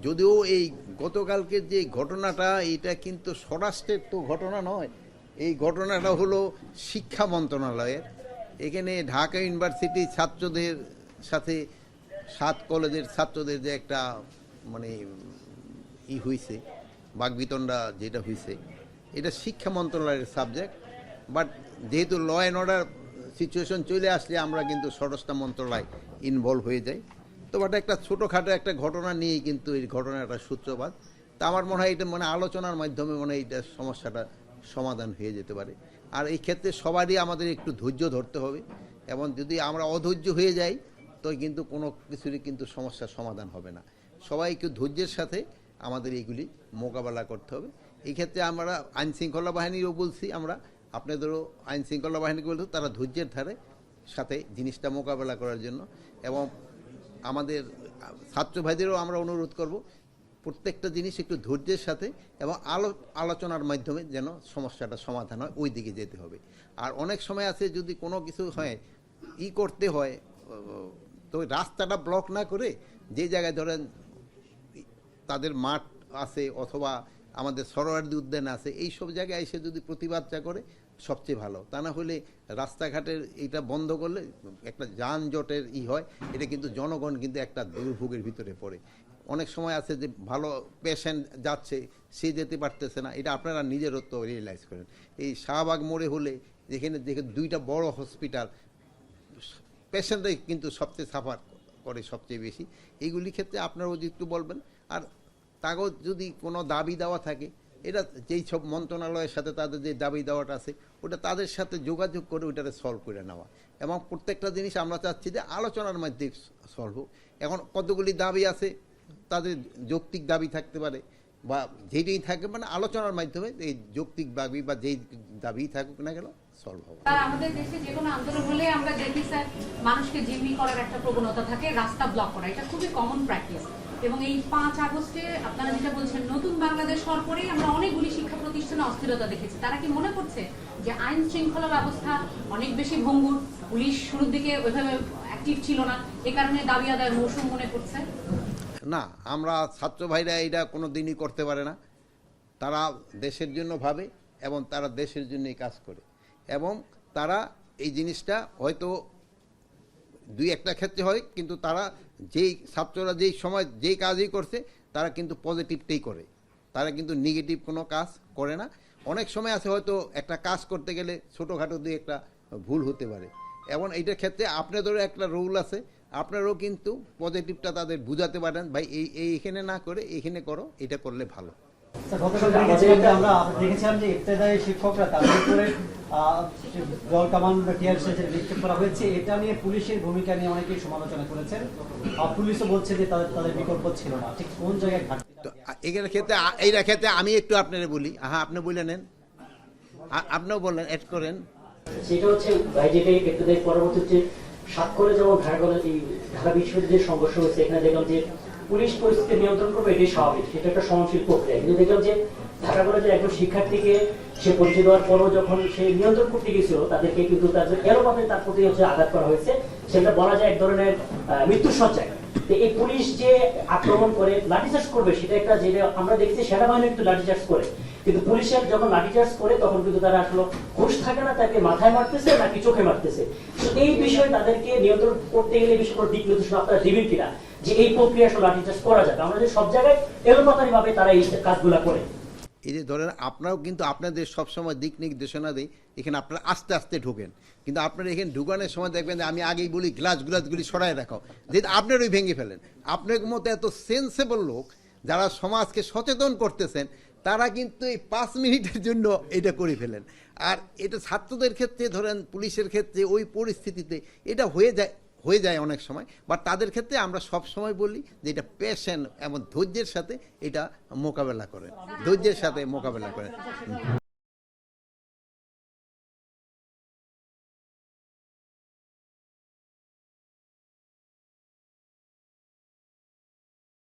যদিও এই গতকালকের যে ঘটনাটা এটা কিন্তু স্বরাষ্ট্রের তো ঘটনা নয়, এই ঘটনাটা হলো শিক্ষা মন্ত্রণালয়ের। এখানে ঢাকা ইউনিভার্সিটি ছাত্রদের সাথে 7 কলেজের ছাত্রদের যে একটা মানে হয়েছে, বাকবিতণ্ডা যেটা হয়েছে, এটা শিক্ষা মন্ত্রণালয়ের সাবজেক্ট। বাট যেহেতু ল অ্যান্ড অর্ডার সিচুয়েশন চলে আসলে আমরা কিন্তু স্বরাষ্ট্র মন্ত্রণালয় ইনভলভ হয়ে যাই। তো বাট একটা ছোটোখাটো একটা ঘটনা নিয়েই কিন্তু এই ঘটনাটা সূত্রপাত। তা আমার মনে হয় এটা আলোচনার মাধ্যমে এইটা সমস্যাটা সমাধান হয়ে যেতে পারে। আর এই ক্ষেত্রে সবারই আমাদের একটু ধৈর্য ধরতে হবে, এবং যদি আমরা অধৈর্য হয়ে যাই তো কিন্তু কোনো কিছুরই কিন্তু সমস্যার সমাধান হবে না। সবাইকে ধৈর্যের সাথে আমাদের এইগুলি মোকাবেলা করতে হবে। এই ক্ষেত্রে আমরা আইনশৃঙ্খলা বাহিনীরও বলছি, আমরা আপনাদেরও আইনশৃঙ্খলা বাহিনীকে বলতে তারা ধৈর্যের ধারে সাথে জিনিসটা মোকাবেলা করার জন্য, এবং আমাদের ছাত্র ভাইদেরও আমরা অনুরোধ করব প্রত্যেকটা জিনিস একটু ধৈর্যের সাথে এবং আলোচনার মাধ্যমে যেন সমস্যাটা সমাধান হয়, ওই দিকে যেতে হবে। আর অনেক সময় আছে যদি কোনো কিছু হয় করতে হয়, তো রাস্তাটা ব্লক না করে যে জায়গায় ধরেন তাদের মাঠ আছে অথবা আমাদের সরোয়ার্দী উদ্যান আছে, এই সব জায়গায় এসে যদি প্রতিবাদটা করে সবচেয়ে ভালো। তা না হলে রাস্তাঘাটের এটা বন্ধ করলে একটা যানজটের হয়, এটা কিন্তু জনগণ কিন্তু একটা দুর্ভোগের ভিতরে পড়ে। অনেক সময় আছে যে ভালো পেশেন্ট যাচ্ছে, সে যেতে পারতেছে না, এটা আপনারা নিজেরও তো রিয়েলাইজ করেন। এই শাহবাগ মোড়ে হলে যেখানে দেখে 2টা বড় হসপিটাল, পেশেন্টরাই কিন্তু সবচেয়ে সাফার করে সবচেয়ে বেশি। এইগুলি ক্ষেত্রে আপনারাও একটু বলবেন। আর তাগো যদি কোনো দাবি দেওয়া থাকে, এটা যেই সব মন্ত্রণালয়ের সাথে তাদের যে দাবি দেওয়াটা আছে ওটা তাদের সাথে যোগাযোগ করে ওইটাকে সলভ করে নেওয়া, এবং প্রত্যেকটা জিনিস আমরা চাচ্ছি যে আলোচনার মাধ্যমে সলভ হোক। এখন কতগুলি দাবি আছে, তাদের যৌক্তিক দাবি থাকতে পারে বা যেটাই থাকে, আলোচনার মাধ্যমে এই যৌক্তিক দাবি বা যেই দাবি থাকুক না কেন সলভ হবে। আমাদের দেশে যে কোনো আন্দোলন হলে আমরা দেখি স্যার, মানুষকে জিম্মি করার একটা প্রবণতা থাকে, রাস্তা ব্লক করা, এটা খুবই কমন প্র্যাকটিস। এবং এই 5 আগস্টে আপনারা যেটা বলছেন নতুন বাংলাদেশ হওয়ার পরেই আমরা অনেকগুলি শিক্ষা প্রতিষ্ঠানে অস্থিরতা দেখেছি। তারা কি মনে করছে যে আইন শৃঙ্খলা ব্যবস্থা অনেক বেশি ভঙ্গুর, পুলিশ শুরুর দিকে ওইভাবে অ্যাক্টিভ ছিল না, এ কারণে দাবি আদায়ের মৌসুম মনে করছে? না, আমরা ছাত্র ভাইরা এটা কোনো দিনই করতে পারে না। তারা দেশের জন্য ভাবে এবং তারা দেশের জন্যই কাজ করে, এবং তারা এই জিনিসটা হয়তো 2-1টা ক্ষেত্রে হয়, কিন্তু তারা যেই ছাত্ররা যেই সময় যেই কাজই করছে তারা কিন্তু পজিটিভটাই করে, তারা কিন্তু নেগেটিভ কোনো কাজ করে না। অনেক সময় আছে হয়তো একটা কাজ করতে গেলে ছোটোখাটো 2-1টা ভুল হতে পারে, এবং এইটার ক্ষেত্রে আপনাদেরও একটা রুল আছে, আপনারাও কিন্তু পজিটিভটা তাদের বুঝাতে পারেন, ভাই এইখানে না করে এইখানে করো, এটা করলে ভালো। আমরা দেখেছিলাম যে ইবতেদায়ী শিক্ষকরা তাদের উপরে জল কামান বা টিয়ার সেচের নিক্ষেপ করা হয়েছে, এটা নিয়ে পুলিশের ভূমিকা নিয়ে অনেকেই সমালোচনা করেছেন। পুলিশও বলছে যে তাদের বিকল্প ছিল না, ঠিক কোন জায়গায় ঘাটতি? তো এইটা ক্ষেত্রে আমি একটু আপনারা বলি, আপনি বলে নেন, আপনিও বললেন, অ্যাড করেন। সেটা হচ্ছে ইবতেদায়ী পরবর্তীতে স্বাক্ষরে যেমন ঢাকা বিশ্ববিদ্যালয়ের সংঘর্ষ হয়েছে, এখানে দেখলাম যে পুলিশ পরিস্থিতি নিয়ন্ত্রণ করবে, এটাই স্বাভাবিক, সেটা একটা সহনশীল প্রক্রিয়া। কিন্তু দেখলাম যে ঢাকা কলেজের একজন শিক্ষার্থীকে সে পরিচয় দেওয়ার পরও যখন সে নিয়ন্ত্রণ করতে গেছিল, তাদেরকে কিন্তু এলোপাতে তার প্রতি আঘাত করা হয়েছে, সেটা বলা যায় এক ধরনের মৃত্যুর সজ্জায়। তো এই পুলিশ যে আক্রমণ করে লাঠিচার্জ করবে, সেটা একটা, যেটা আমরা দেখছি সেনাবাহিনী কিন্তু লাঠিচার্জ করে, কিন্তু পুলিশের যখন লাঠিচার্জ করে তখন কিন্তু তারা আসলে হুঁশ থাকে না, তাকে মাথায় মারতেছে নাকি চোখে মারতেছে। এই বিষয়ে তাদেরকে নিয়ন্ত্রণ করতে গেলে বিশেষ করে দিক নির্দেশনা আপনারা দিবেন কিনা, যে এই প্রক্রিয়া আসলে লাঠিচার্জ করা যাবে? আমরা যে সব জায়গায় এলোপাতারি ভাবে তারা এই কাজগুলা করে। এই যে ধরেন আপনারাও কিন্তু আপনাদের সবসময় দিক নির্দেশনা দেয়, এখানে আপনারা আস্তে আস্তে ঢোকেন, কিন্তু আপনারা এখানে ঢুকানোর সময় দেখবেন যে আমি আগেই বলি গ্লাসগুলি সরাই রাখো, যেহেতু আপনারই ভেঙে ফেলেন। আপনার মতো এত সেন্সেবল লোক যারা সমাজকে সচেতন করতেছেন, তারা কিন্তু এই 5 মিনিটের জন্য এটা করে ফেলেন। আর এটা ছাত্রদের ক্ষেত্রে ধরেন, পুলিশের ক্ষেত্রে ওই পরিস্থিতিতে এটা হয়ে যায় অনেক সময়, বাট তাদের ক্ষেত্রে আমরা সব সময় বলি যে এটা পেশেন্ট এবং ধৈর্যের সাথে এটা মোকাবেলা করেন, ধৈর্যের সাথে মোকাবেলা করেন।